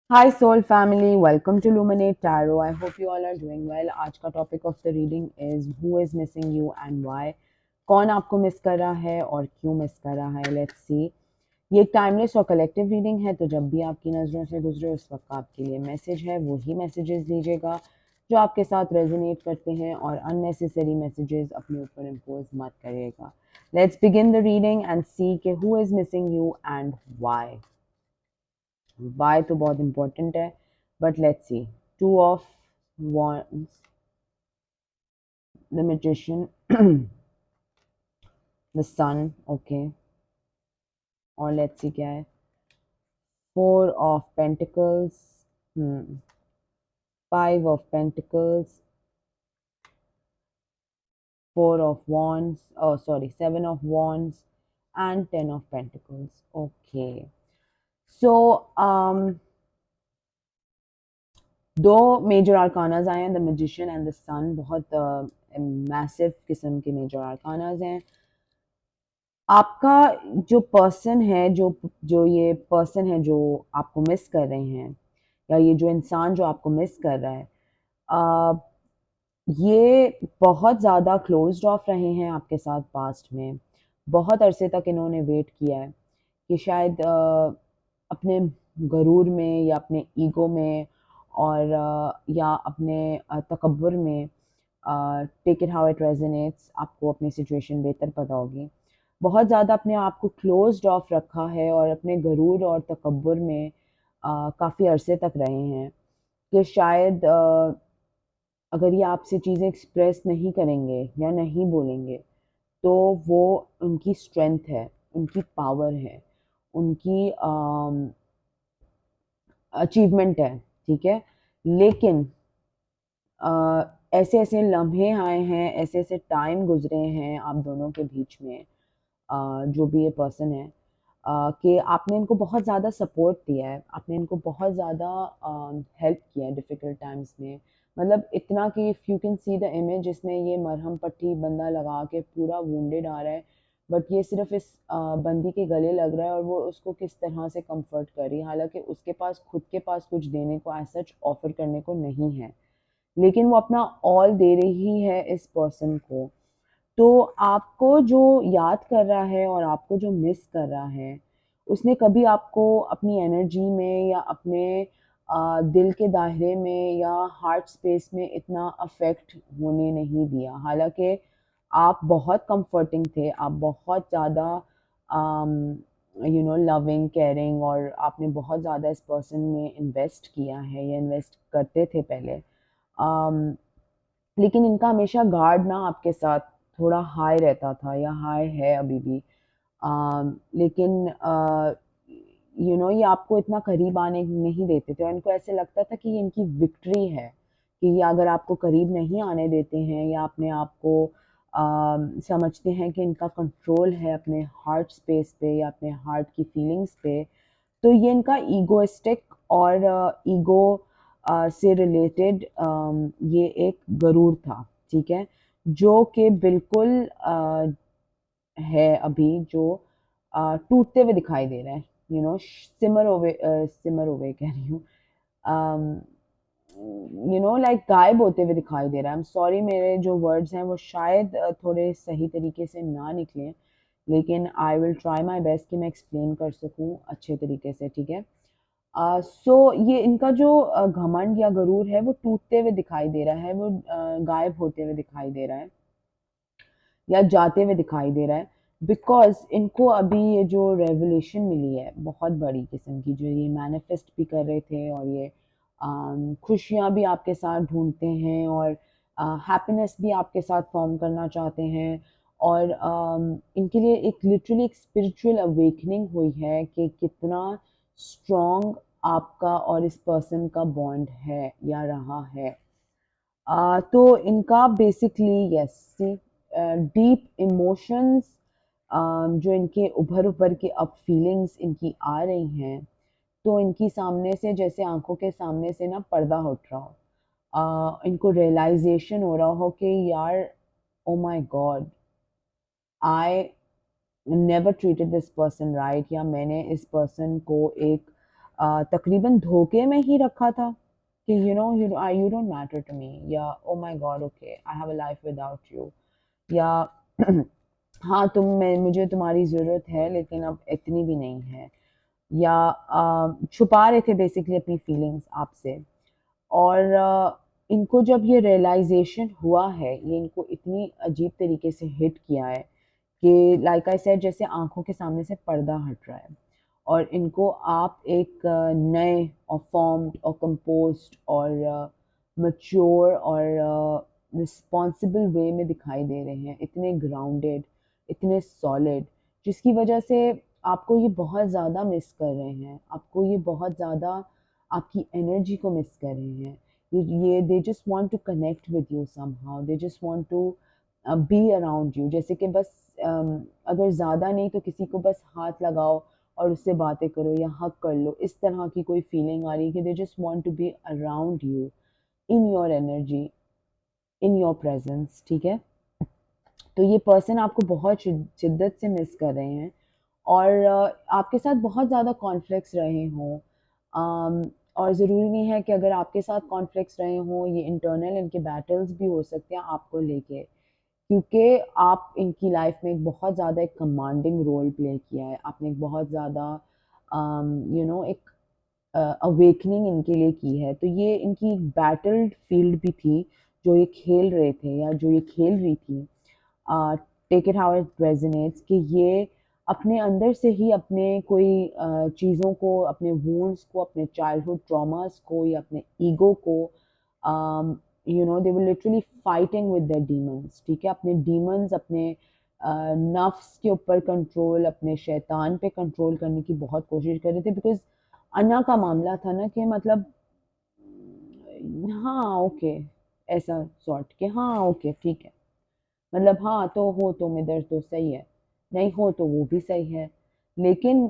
Hi soul family, welcome to Luminate Tarot. I hope you all are doing well. आज का topic of the reading is who is missing you and why. कौन आपको miss कर रहा है और क्यों मिस कर रहा है. Let's see. ये एक टाइमलेस और कलेक्टिव रीडिंग है, तो जब भी आपकी नज़रों से गुजरे उस वक्त आपके लिए मैसेज है, वही मैसेजेस लीजिएगा जो आपके साथ रेजोनेट करते हैं, और अननेसेसरी मैसेजेस अपने ऊपर इम्पोज मत करिएगा. Let's begin the reading and सी के who is missing you and why. Y तो बहुत इंपॉर्टेंट है, but let's see. Two of wands, the magician, the sun. Okay, और लेट्स सी क्या है. Four of pentacles, five of pentacles, four of wands, oh sorry, seven of wands and ten of pentacles. Okay, so दो major आर्कानाज आए हैं, the magician and the सन. बहुत massive किस्म के major आर्कानाज हैं. आपका जो पर्सन है, जो ये पर्सन है जो आपको मिस कर रहे हैं, या ये जो इंसान जो आपको मिस कर रहा है, आ, ये बहुत ज़्यादा क्लोज्ड ऑफ रहे हैं आपके साथ पास्ट में. बहुत अरसे तक इन्होंने वेट किया है कि शायद अपने गरूर में या अपने ईगो में और या अपने तकब्बुर में, take it how it resonates, आपको अपनी सिचुएशन बेहतर पता होगी, बहुत ज़्यादा अपने आप को क्लोज्ड ऑफ रखा है और अपने गरूर और तकब्बुर में काफ़ी अरसे तक रहे हैं कि शायद अगर ये आपसे चीज़ें एक्सप्रेस नहीं करेंगे या नहीं बोलेंगे, तो वो उनकी स्ट्रेंथ है, उनकी पावर है, उनकी अचीवमेंट है. ठीक है, लेकिन ऐसे ऐसे लम्हे आए हैं, ऐसे ऐसे टाइम गुजरे हैं आप दोनों के बीच में, जो भी ये पर्सन है, कि आपने इनको बहुत ज़्यादा सपोर्ट दिया है, आपने इनको बहुत ज़्यादा हेल्प किया है डिफ़िकल्ट टाइम्स में. मतलब इतना कि if you can see the image, इसमें ये मरहम पट्टी बंदा लगा के पूरा वुंडेड आ रहा है, बट ये सिर्फ इस बंदी के गले लग रहा है और वो उसको किस तरह से कंफर्ट कर रही है, हालांकि उसके पास खुद के पास कुछ देने को एज सच ऑफर करने को नहीं है, लेकिन वो अपना ऑल दे रही है इस पर्सन को. तो आपको जो याद कर रहा है और आपको जो मिस कर रहा है, उसने कभी आपको अपनी एनर्जी में या अपने दिल के दायरे में या हार्ट स्पेस में इतना अफेक्ट होने नहीं दिया. हालांकि आप बहुत कंफर्टिंग थे, आप बहुत ज़्यादा लविंग केयरिंग, और आपने बहुत ज़्यादा इस पर्सन में इन्वेस्ट किया है या इन्वेस्ट करते थे पहले. um, लेकिन इनका हमेशा गार्ड ना आपके साथ थोड़ा हाई रहता था, या हाई है अभी भी. लेकिन ये आपको इतना करीब आने नहीं देते थे, और इनको ऐसे लगता था कि ये इनकी विक्ट्री है, कि ये अगर आपको करीब नहीं आने देते हैं या अपने आप को समझते हैं कि इनका कंट्रोल है अपने हार्ट स्पेस पे या अपने हार्ट की फीलिंग्स पे, तो ये इनका ईगोइस्टिक और ईगो से रिलेटेड ये एक गरूर था. ठीक है, जो कि बिल्कुल है अभी, जो टूटते हुए दिखाई दे रहा है. सिमर हुए कह रही हूँ, लाइक गायब होते हुए दिखाई दे रहा है. आई एम सॉरी, मेरे जो वर्ड्स हैं वो शायद थोड़े सही तरीके से ना निकलें, लेकिन I will try my best कि मैं एक्सप्लेन कर सकूँ अच्छे तरीके से. ठीक है, सो ये इनका जो घमंड या गरूर है वो टूटते हुए दिखाई दे रहा है, वो गायब होते हुए दिखाई दे रहा है या जाते हुए दिखाई दे रहा है, बिकॉज इनको अभी ये जो रेवलेशन मिली है बहुत बड़ी किस्म की, जो ये मैनिफेस्ट भी कर रहे थे, और ये खुशियाँ भी आपके साथ ढूंढते हैं, और हैप्पीनेस भी आपके साथ फॉर्म करना चाहते हैं, और इनके लिए एक लिटरली एक स्पिरिचुअल अवेकनिंग हुई है कि कितना स्ट्रॉन्ग आपका और इस पर्सन का बॉन्ड है या रहा है. तो इनका बेसिकली यस, डीप इमोशंस जो इनके उभर उभर के अब फीलिंग्स इनकी आ रही हैं, तो इनकी सामने से जैसे आंखों के सामने से ना पर्दा उठ रहा हो. इनको रियलाइजेशन हो रहा हो कि यार, ओ my God, I never treated this person right, या मैंने इस पर्सन को एक तकरीबन धोखे में ही रखा था कि you don't matter to me, या oh my god okay I have a life without you, या हाँ मुझे तुम्हारी ज़रूरत है लेकिन अब इतनी भी नहीं है, या छुपा रहे थे बेसिकली अपनी फीलिंग्स आपसे। और इनको जब ये रियलाइजेशन हुआ है, ये इनको इतनी अजीब तरीके से हिट किया है कि लाइक आई सेड जैसे आंखों के सामने से पर्दा हट रहा है, और इनको आप एक नए और फॉर्म्ड और कंपोज्ड और मैच्योर और रिस्पॉन्सिबल वे में दिखाई दे रहे हैं, इतने ग्राउंडेड, इतने सॉलिड, जिसकी वजह से आपको ये बहुत ज़्यादा मिस कर रहे हैं, आपको ये बहुत ज़्यादा आपकी एनर्जी को मिस कर रहे हैं। ये they just want to connect with you somehow, they just want to be around you, जैसे कि बस अगर ज़्यादा नहीं तो किसी को बस हाथ लगाओ और उससे बातें करो या हग कर लो, इस तरह की कोई फीलिंग आ रही है कि they just want to be around you, in your energy, in your presence, ठीक है। तो ये पर्सन आपको बहुत शिद्दत से मिस कर रहे हैं, और आपके साथ बहुत ज़्यादा कॉन्फ्लिक्ट्स रहे हों, और ज़रूरी नहीं है कि अगर आपके साथ कॉन्फ्लिक्ट्स रहे हों, ये इंटरनल इनके बैटल्स भी हो सकते हैं आपको लेके, क्योंकि आप इनकी लाइफ में एक बहुत ज़्यादा एक कमांडिंग रोल प्ले किया है, आपने एक बहुत ज़्यादा एक अवेकनिंग इनके लिए की है, तो ये इनकी एक बैटल फील्ड भी थी जो ये खेल रहे थे या जो ये खेल रही थी। Take it how it resonates कि ये अपने अंदर से ही अपने कोई चीज़ों को, अपने वूंड्स को, अपने चाइल्डहुड ट्रॉमास को या अपने ईगो को, they were literally fighting with their demons, ठीक है, अपने डीमंस, अपने नफ्स के ऊपर कंट्रोल, अपने शैतान पे कंट्रोल करने की बहुत कोशिश कर रहे थे, बिकॉज अन्ना का मामला था ना कि मतलब हाँ ओके, ऐसा सॉर्ट कि हाँ ओके ठीक है, मतलब हाँ तो हो तुम इधर तो सही है, नहीं हो तो वो भी सही है, लेकिन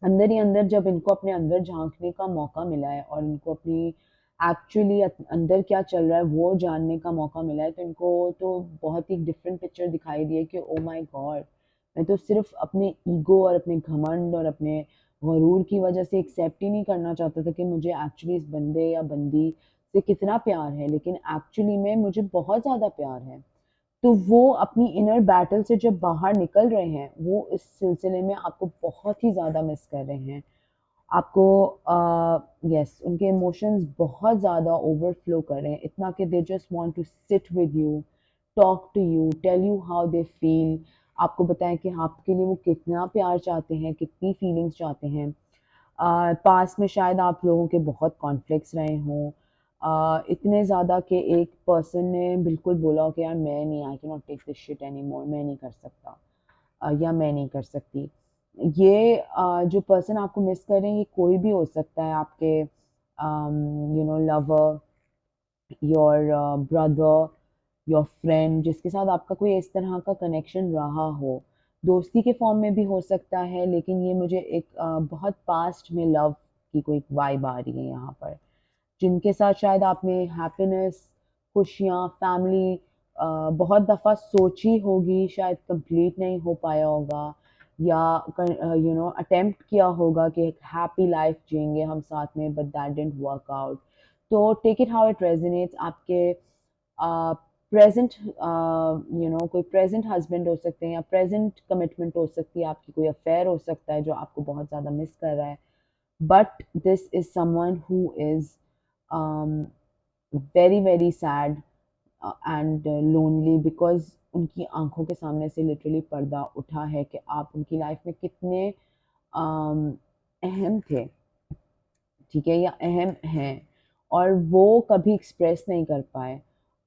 अंदर ही अंदर जब इनको अपने अंदर झांकने का मौका मिला है और इनको अपनी एक्चुअली अंदर क्या चल रहा है वो जानने का मौका मिला है, तो इनको तो बहुत ही डिफरेंट पिक्चर दिखाई दी है कि ओ माय गॉड, मैं तो सिर्फ अपने ईगो और अपने घमंड और अपने गरूर की वजह से एक्सेप्ट ही नहीं करना चाहता था कि मुझे एक्चुअली इस बंदे या बंदी से कितना प्यार है, लेकिन एक्चुअली में मुझे बहुत ज़्यादा प्यार है। तो वो अपनी इनर बैटल से जब बाहर निकल रहे हैं, वो इस सिलसिले में आपको बहुत ही ज़्यादा मिस कर रहे हैं, आपको यस उनके इमोशंस बहुत ज़्यादा ओवरफ्लो कर रहे हैं, इतना कि they just want to sit with you, talk to you, tell you how they feel, आपको बताएं कि आपके लिए वो कितना प्यार चाहते हैं, कितनी फीलिंग्स चाहते हैं। पास में शायद आप लोगों के बहुत कॉन्फ्लिक्ट्स रहे हों, इतने ज़्यादा कि एक पर्सन ने बिल्कुल बोला हो कि यार मैं नहीं, I can not take this shit any more, मैं नहीं कर सकता, या मैं नहीं कर सकती। ये जो पर्सन आपको मिस कर रहे हैं ये कोई भी हो सकता है, आपके lover, your brother, your friend, जिसके साथ आपका कोई इस तरह का कनेक्शन रहा हो, दोस्ती के फॉर्म में भी हो सकता है, लेकिन ये मुझे एक बहुत पास्ट में लव की कोई वाइब आ रही है यहाँ पर, जिनके साथ शायद आपने हैप्पीनेस, खुशियाँ, फैमिली बहुत दफ़ा सोची होगी, शायद कंप्लीट नहीं हो पाया होगा, या अटेम्प्ट किया होगा कि एक हैप्पी लाइफ जिएंगे हम साथ में, but that didn't work out. तो take it how it resonates, आपके प्रेजेंट कोई प्रेजेंट हस्बैंड हो सकते हैं, या प्रेजेंट कमिटमेंट हो सकती है, आपकी कोई अफेयर हो सकता है जो आपको बहुत ज़्यादा मिस कर रहा है, but this is someone who is very very sad and lonely, because उनकी आंखों के सामने से लिटरली पर्दा उठा है कि आप उनकी लाइफ में कितने अहम थे, ठीक है, या अहम हैं, और वो कभी एक्सप्रेस नहीं कर पाए,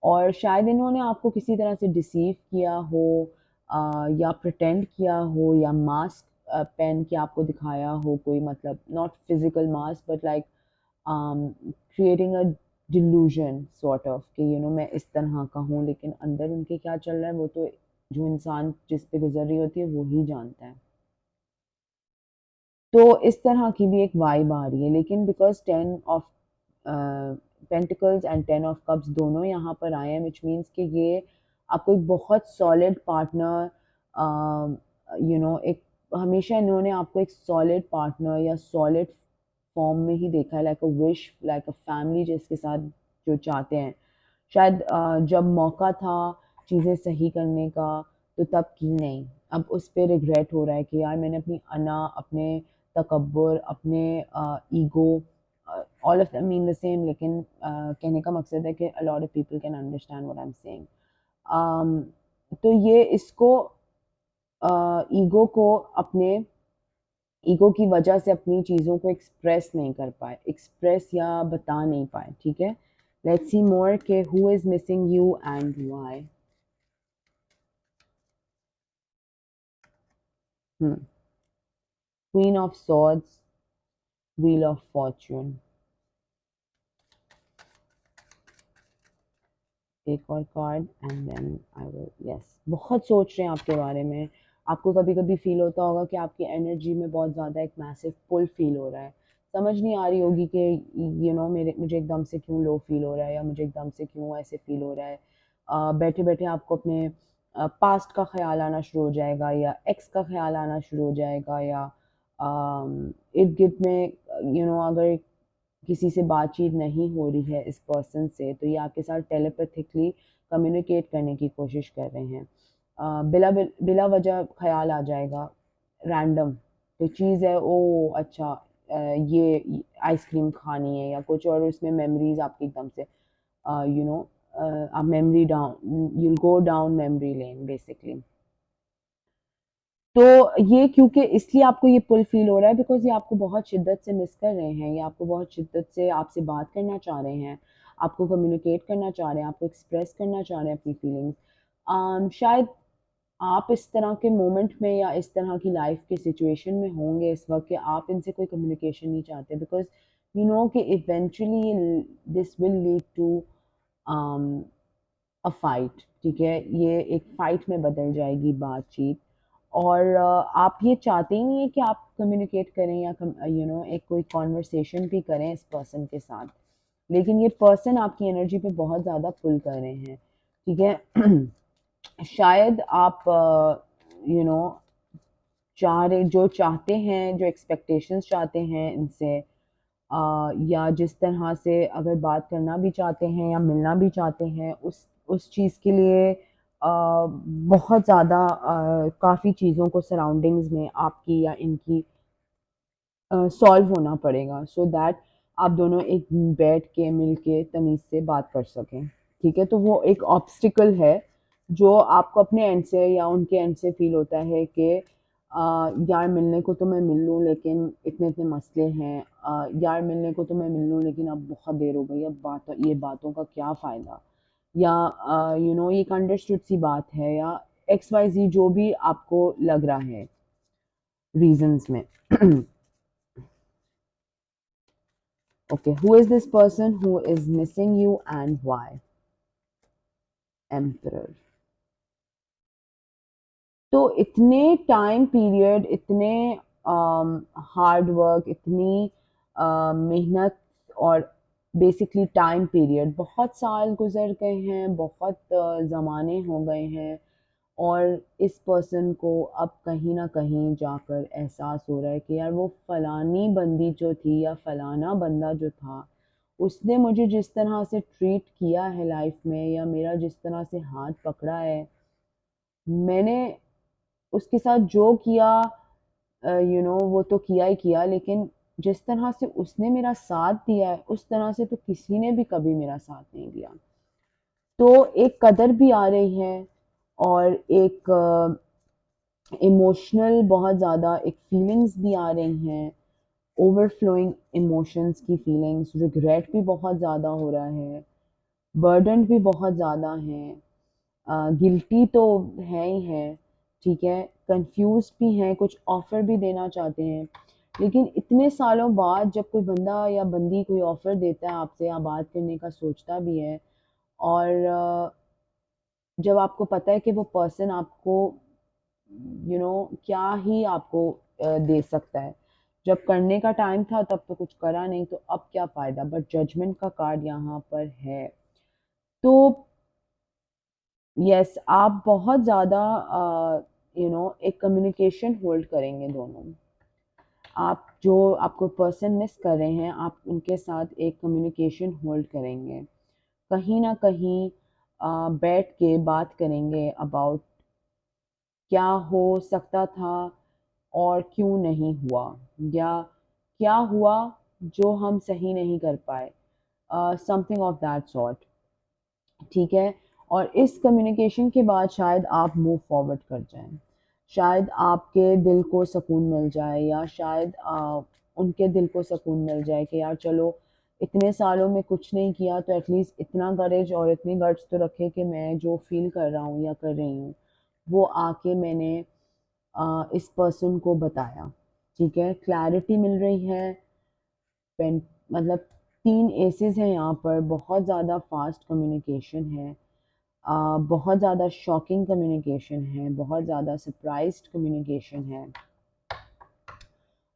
और शायद इन्होंने आपको किसी तरह से डिसीव किया हो, या प्रिटेंड किया हो, या मास्क पहन के आपको दिखाया हो, कोई मतलब not physical mask but like creating a delusion sort of कि मैं इस तरह का हूँ, लेकिन अंदर उनके क्या चल रहा है वो तो जो इंसान जिस पे गुजर रही होती है वो ही जानता है। तो इस तरह की भी एक वाइब आ रही है, लेकिन because 10 of pentacles and 10 of cups दोनों यहाँ पर आए हैं, विच मीन्स कि ये आपको एक बहुत सॉलिड पार्टनर, एक हमेशा इन्होंने आपको एक सॉलिड पार्टनर या सॉलिड फॉर्म में ही देखा है, like a wish, like a family जिसके साथ जो चाहते हैं। शायद जब मौका था चीज़ें सही करने का तो तब की नहीं। अब उस पे रिग्रेट हो रहा है कि यार मैंने अपनी अना, अपने तकब्बुर, अपने ego, all of them mean the same, लेकिन कहने का मकसद है कि अ lot of people can understand what I am saying. तो ये इसको ईगो को अपने ईगो की वजह से अपनी चीज़ों को एक्सप्रेस नहीं कर पाए, एक्सप्रेस या बता नहीं पाए, ठीक है। लेट्स सी मोर के who is missing you and why. Queen of swords, wheel of fortune. एक और card and then I will, yes, बहुत सोच रहे हैं आपके बारे में। आपको कभी कभी फील होता होगा कि आपकी एनर्जी में बहुत ज़्यादा एक मैसिव पुल फील हो रहा है। समझ नहीं आ रही होगी कि मेरे मुझे एकदम से क्यों लो फील हो रहा है या मुझे एकदम से क्यों ऐसे फील हो रहा है। बैठे बैठे आपको अपने पास्ट का ख्याल आना शुरू हो जाएगा या एक्स का ख्याल आना शुरू हो जाएगा या इर्द गिर्द में अगर किसी से बातचीत नहीं हो रही है इस पर्सन से, तो ये आपके साथ टेलीपैथिकली कम्युनिकेट करने की कोशिश कर रहे हैं। बिला वजह ख्याल आ जाएगा, रैंडम कोई चीज़ है, ओ अच्छा, ये आइसक्रीम खानी है या कुछ, और उसमें मेमोरीज आपकी एकदम से यू नो आप memory down, you go down memory lane basically. तो ये क्योंकि इसलिए आपको ये पुल फ़ील हो रहा है बिकॉज़ ये आपको बहुत शिद्दत से मिस कर रहे हैं, ये आपको बहुत शिद्दत से आपसे बात करना चाह रहे हैं, आपको कम्युनिकेट करना चाह रहे हैं, आपको एक्सप्रेस करना चाह रहे हैं अपनी फीलिंग्स। शायद आप इस तरह के मोमेंट में या इस तरह की लाइफ़ के सिचुएशन में होंगे इस वक़्त कि आप इनसे कोई कम्युनिकेशन नहीं चाहते बिकॉज़ यू नो कि eventually this will lead to um a fight, ठीक है? ये एक फाइट में बदल जाएगी बातचीत। और आप ये चाहते ही नहीं है कि आप कम्युनिकेट करें या एक कोई कॉन्वर्सेशन भी करें इस पर्सन के साथ। लेकिन ये पर्सन आपकी एनर्जी पे बहुत ज़्यादा पुल कर रहे हैं, ठीक है? शायद आप यू नो चाह रहे जो चाहते हैं, जो एक्सपेक्टेशंस चाहते हैं इनसे, या जिस तरह से अगर बात करना भी चाहते हैं या मिलना भी चाहते हैं, उस चीज़ के लिए बहुत ज़्यादा काफ़ी चीज़ों को सराउंडिंग्स में आपकी या इनकी सॉल्व होना पड़ेगा सो दैट आप दोनों एक बैठ के मिल के तमीज़ से बात कर सकें, ठीक है। तो वो एक ऑब्स्टिकल है जो आपको अपने एंड से या उनके एंड से फील होता है कि यार मिलने को तो मैं मिल लूँ लेकिन इतने इतने मसले हैं, यार मिलने को तो मैं मिल लूँ लेकिन अब बहुत देर हो गई, अब ये बातों का क्या फ़ायदा, या ये एक अंडरस्टूड सी बात है, या एक्स वाई जी जो भी आपको लग रहा है रीजंस में। Okay, who is this person who is missing you and why? Emperor. तो इतने टाइम पीरियड, इतने हार्ड वर्क, इतनी मेहनत और बेसिकली टाइम पीरियड, बहुत साल गुजर गए हैं, बहुत ज़माने हो गए हैं, और इस पर्सन को अब कहीं ना कहीं जाकर एहसास हो रहा है कि यार वो फलानी बंदी जो थी या फलाना बंदा जो था, उसने मुझे जिस तरह से ट्रीट किया है लाइफ में या मेरा जिस तरह से हाथ पकड़ा है, मैंने उसके साथ जो किया वो तो किया ही किया, लेकिन जिस तरह से उसने मेरा साथ दिया है उस तरह से तो किसी ने भी कभी मेरा साथ नहीं दिया। तो एक कदर भी आ रही है और एक इमोशनल बहुत ज़्यादा एक फीलिंग्स भी आ रही हैं, ओवरफ्लोइंग इमोशंस की फीलिंग्स, रिग्रेट भी बहुत ज़्यादा हो रहा है, बर्डन भी बहुत ज़्यादा है, गिल्टी तो है ही है, ठीक है, कंफ्यूज भी हैं, कुछ ऑफ़र भी देना चाहते हैं। लेकिन इतने सालों बाद जब कोई बंदा या बंदी कोई ऑफ़र देता है आपसे या बात करने का सोचता भी है, और जब आपको पता है कि वो पर्सन आपको क्या ही आपको दे सकता है। जब करने का टाइम था तब तो कुछ करा नहीं, तो अब क्या फ़ायदा, बट जजमेंट का कार्ड यहाँ पर है। तो यस, आप बहुत ज़्यादा एक कम्युनिकेशन होल्ड करेंगे दोनों। आप जो आपको पर्सन मिस कर रहे हैं, आप उनके साथ एक कम्युनिकेशन होल्ड करेंगे, कहीं ना कहीं बैठ के बात करेंगे अबाउट क्या हो सकता था और क्यों नहीं हुआ, या क्या हुआ जो हम सही नहीं कर पाए, समथिंग ऑफ दैट सॉर्ट। ठीक है। और इस कम्युनिकेशन के बाद शायद आप मूव फॉरवर्ड कर जाएं, शायद आपके दिल को सुकून मिल जाए, या शायद उनके दिल को सुकून मिल जाए कि यार चलो, इतने सालों में कुछ नहीं किया तो एटलीस्ट इतना करेज और इतनी गट्स तो रखे कि मैं जो फील कर रहा हूँ या कर रही हूँ वो आके मैंने इस पर्सन को बताया। ठीक है, क्लैरिटी मिल रही है। पेन मतलब 3 एसेस हैं यहाँ पर, बहुत ज़्यादा फास्ट कम्युनिकेशन है, बहुत ज़्यादा शॉकिंग कम्युनिकेशन है, बहुत ज़्यादा सरप्राइज्ड कम्युनिकेशन है,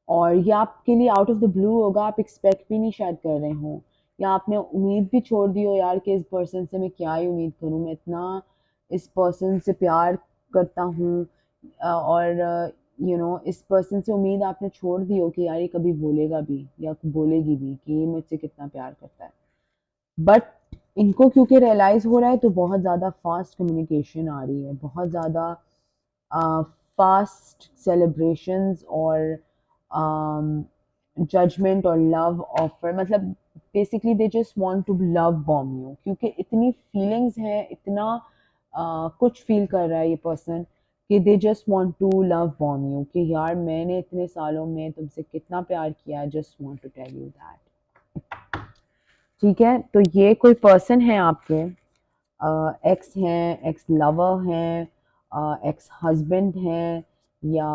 और ये आपके लिए आउट ऑफ द ब्लू होगा, आप एक्सपेक्ट भी नहीं शायद कर रहे हो, या आपने उम्मीद भी छोड़ दी हो यार कि इस पर्सन से मैं क्या ही उम्मीद करूँ, मैं इतना इस पर्सन से प्यार करता हूँ, और इस पर्सन से उम्मीद आपने छोड़ दी हो कि यार ये कभी बोलेगा भी या बोलेगी भी कि ये मुझसे कितना प्यार करता है। बट इनको क्योंकि रियलाइज़ हो रहा है तो बहुत ज़्यादा फास्ट कम्युनिकेशन आ रही है, बहुत ज़्यादा फास्ट सेलिब्रेशंस और जजमेंट और लव ऑफर, मतलब basically they just want to love bomb you, क्योंकि इतनी फीलिंग्स हैं, इतना कुछ फील कर रहा है ये पर्सन कि they just want to love bomb you, कि यार मैंने इतने सालों में तुमसे कितना प्यार किया है, just want to tell you that. ठीक है, तो ये कोई पर्सन है आपके, एक्स हैं, एक्स लवर हैं, एक्स हस्बैंड हैं, या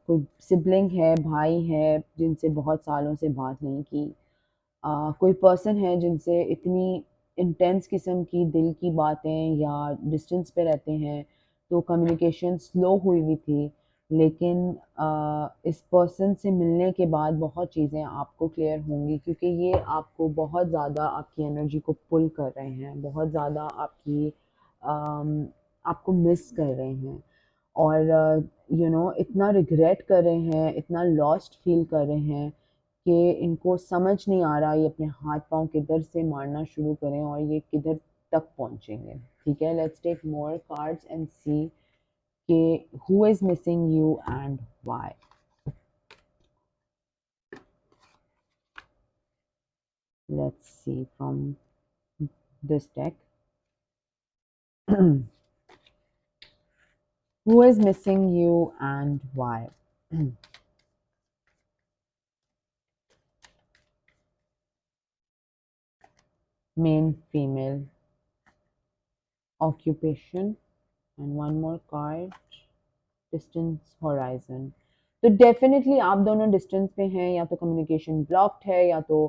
कोई सिबलिंग है, भाई है जिनसे बहुत सालों से बात नहीं की, कोई पर्सन है जिनसे इतनी इंटेंस किस्म की दिल की बातें, या डिस्टेंस पे रहते हैं तो कम्युनिकेशन स्लो हुई हुई थी, लेकिन इस पर्सन से मिलने के बाद बहुत चीज़ें आपको क्लियर होंगी, क्योंकि ये आपको बहुत ज़्यादा आपकी एनर्जी को पुल कर रहे हैं, बहुत ज़्यादा आपको मिस कर रहे हैं, और इतना रिग्रेट कर रहे हैं, इतना लॉस्ट फील कर रहे हैं कि इनको समझ नहीं आ रहा ये अपने हाथ पांव किधर से मारना शुरू करें और ये किधर तक पहुंचेंगे। ठीक है, let's take more cards and see कि who is missing you and why. Let's see from this deck. Who is missing you and why? Main, female, occupation, and one more card, distance, horizon. तो definitely आप दोनों distance पे हैं, या तो communication blocked है, या तो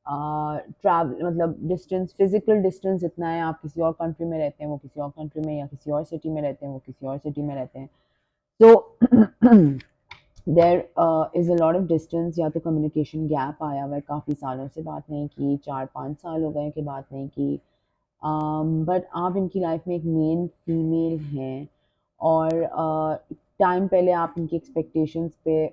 ट्रैवल मतलब डिस्टेंस, फिजिकल डिस्टेंस इतना है, आप किसी और कंट्री में रहते हैं, वो किसी और कंट्री में, या किसी और सिटी में रहते हैं, वो किसी और सिटी में रहते हैं। तो there is a lot of distance, या तो कम्युनिकेशन गैप आया हुआ है, काफ़ी सालों से बात नहीं की, 4-5 साल हो गए कि बात नहीं की, बट आप इनकी लाइफ में एक मेन फीमेल हैं, और टाइम पहले आप इनकी एक्सपेक्टेशंस पे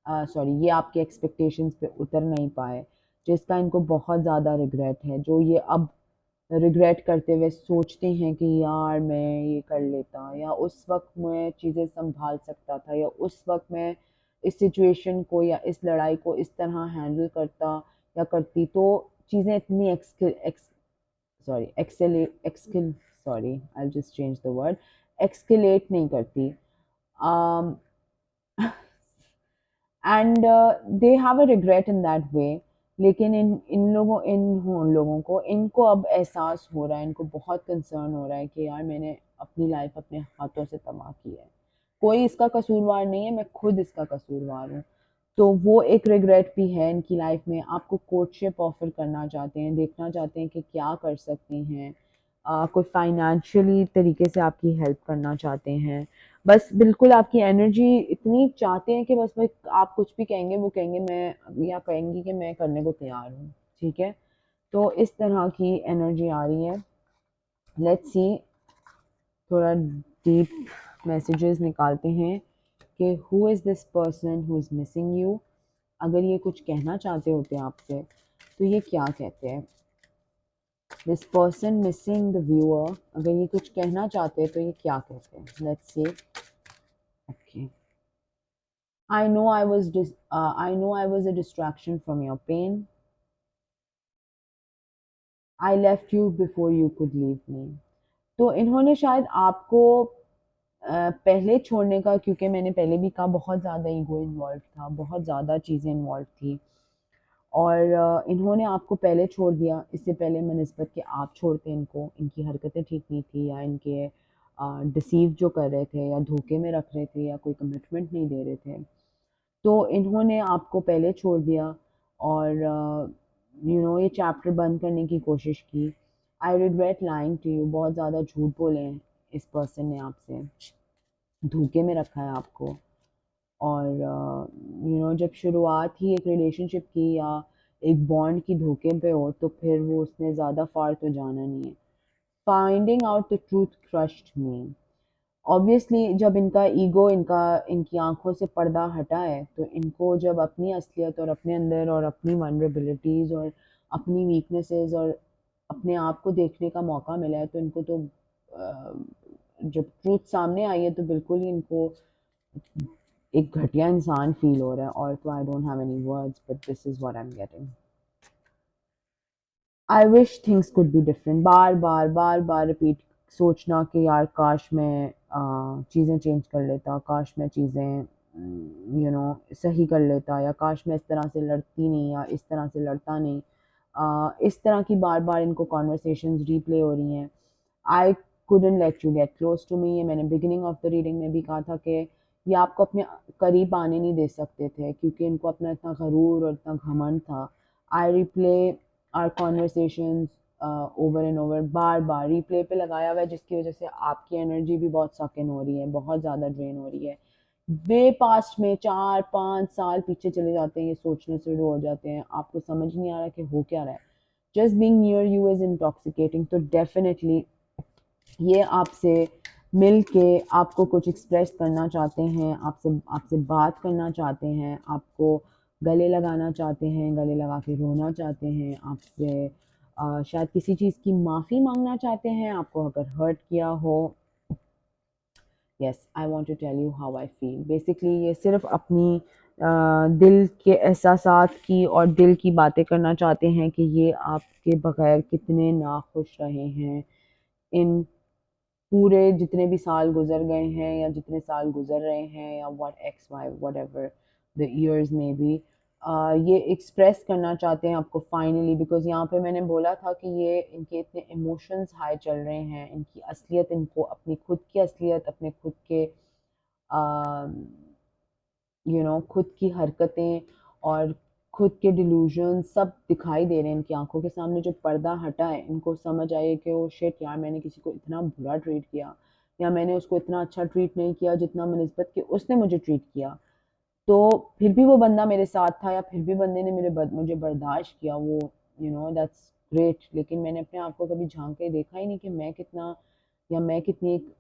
सॉरी ये आपके एक्सपेक्टेशंस पे उतर नहीं पाए, जिसका इनको बहुत ज़्यादा रिग्रेट है, जो ये अब रिग्रेट करते हुए सोचते हैं कि यार मैं ये कर लेता, या उस वक्त मैं चीज़ें संभाल सकता था, या उस वक्त मैं इस सिचुएशन को या इस लड़ाई को इस तरह हैंडल करता या करती तो चीज़ें इतनी sorry I just change the word, escalate नहीं करती, and they have a regret in that way. लेकिन इन लोगों को इनको अब एहसास हो रहा है, इनको बहुत कंसर्न हो रहा है कि यार मैंने अपनी लाइफ अपने हाथों से तबाह की है, कोई इसका कसूरवार नहीं है, मैं खुद इसका कसूरवार हूँ। तो वो एक रिग्रेट भी है इनकी लाइफ में, आपको कोर्टशिप ऑफर करना चाहते हैं, देखना चाहते हैं कि क्या कर सकते हैं, कोई फाइनेंशियली तरीके से आपकी हेल्प करना चाहते हैं, बस बिल्कुल आपकी एनर्जी इतनी चाहते हैं कि बस भाई आप कुछ भी कहेंगे वो कहेंगे मैं, या कहेंगी कि मैं करने को तैयार हूँ। ठीक है, तो इस तरह की एनर्जी आ रही है। लेट्स सी, थोड़ा डीप मैसेजेस निकालते हैं कि who is this person who is missing you. अगर ये कुछ कहना चाहते होते हैं आपसे तो ये क्या कहते हैं? This person missing the viewer, अगर ये कुछ कहना चाहते हैं तो ये क्या कहते हैं? Let's see. Okay, I know I was a distraction from your pain. I left you before you could leave me. तो इन्होंने शायद आपको पहले छोड़ने का, क्योंकि मैंने पहले भी कहा बहुत ज़्यादा ईगो इन्वॉल्व था, बहुत ज़्यादा चीज़ें इन्वॉल्व थी, और इन्होंने आपको पहले छोड़ दिया इससे पहले बनिस्बत कि आप छोड़ते इनको। इनकी हरकतें ठीक नहीं थी, या इनके डिसीव जो कर रहे थे, या धोखे में रख रहे थे, या कोई कमिटमेंट नहीं दे रहे थे, तो इन्होंने आपको पहले छोड़ दिया और ये चैप्टर बंद करने की कोशिश की। I regret lying to you, बहुत ज़्यादा झूठ बोले हैं इस पर्सन ने आपसे, धोखे में रखा है आपको। और जब शुरुआत ही एक रिलेशनशिप की या एक बॉन्ड की धोखे पे हो तो फिर वो उसने ज़्यादा फार तो जाना नहीं है। Finding out the truth crushed me. Obviously जब इनका ईगो, इनकी आंखों से पर्दा हटा है, तो इनको जब अपनी असलियत और अपने अंदर और अपनी वनरेबिलिटीज़ और अपनी वीकनेसेस और अपने आप को देखने का मौका मिला है, तो इनको तो जब ट्रूथ सामने आई है तो बिल्कुल ही इनको एक घटिया इंसान फील हो रहा है। और तो I don't have any words but this is what I am getting. I wish things could be different, bar bar bar bar repeat, सोचना कि यार काश मैं चीज़ें चेंज कर लेता, काश मैं चीज़ें सही कर लेता, या काश मैं इस तरह से लड़ती नहीं, या इस तरह से लड़ता नहीं। इस तरह की बार बार इनको कॉन्वर्सेशंस रीप्ले हो रही हैं। आई couldn't let you get close to me, ये मैंने बिगिनिंग ऑफ द रीडिंग में भी कहा था कि ये आपको अपने करीब आने नहीं दे सकते थे, क्योंकि इनको अपना इतना गरूर और इतना घमंड था। I replay our conversations over and over, बार बार रिप्ले पे लगाया हुआ है, जिसकी वजह से आपकी एनर्जी भी बहुत सकिन हो रही है, बहुत ज़्यादा ड्रेन हो रही है। वे पास्ट में 4-5 साल पीछे चले जाते हैं, ये सोचने शुरू हो जाते हैं, आपको समझ नहीं आ रहा कि हो क्या रहा है। Just being near you is intoxicating. तो डेफिनेटली ये आपसे मिल के आपको कुछ एक्सप्रेस करना चाहते हैं, आपसे आपसे बात करना चाहते हैं, आपको गले लगाना चाहते हैं, गले लगा के रोना चाहते हैं, आपसे शायद किसी चीज़ की माफ़ी मांगना चाहते हैं, आपको अगर हर्ट किया हो। Yes, I want to tell you how I feel. Basically ये सिर्फ अपनी दिल के एहसासात की और दिल की बातें करना चाहते हैं कि ये आपके बगैर कितने नाखुश रहे हैं इन पूरे जितने भी साल गुजर गए हैं, या जितने साल गुजर रहे हैं, या what x why what ever the years में भी ये एक्सप्रेस करना चाहते हैं आपको फाइनली। बिकॉज यहाँ पे मैंने बोला था कि ये इनके इतने इमोशंस हाई चल रहे हैं, इनकी असलियत, इनको अपनी खुद की असलियत, अपने खुद के खुद की हरकतें और खुद के डिल्यूजन सब दिखाई दे रहे हैं इनकी आंखों के सामने। जो पर्दा हटा है, इनको समझ आए कि ओ शिट यार, मैंने किसी को इतना बुरा ट्रीट किया, या मैंने उसको इतना अच्छा ट्रीट नहीं किया जितना बनिस्बत के उसने मुझे ट्रीट किया। तो फिर भी वो बंदा मेरे साथ था, या फिर भी बंदे ने मुझे बर्दाश्त किया, वो दैट्स ग्रेट। लेकिन मैंने अपने आप को कभी झांक के देखा ही नहीं कि मैं कितना, या मैं कितनी एक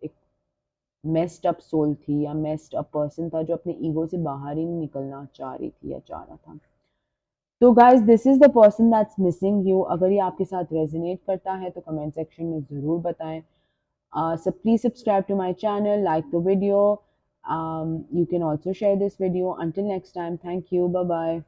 एक मेस्ड अप सोल थी, या मेस्ड अप पर्सन था जो अपने ईगो से बाहर ही नहीं निकलना चाह रही थी या चाह रहा था। तो guys, this is the person that's missing you. अगर ये आपके साथ रेजोनेट करता है तो कमेंट सेक्शन में ज़रूर बताएं। So please subscribe to my channel, like the video. You can also share this video. Until next time, thank you. Bye bye.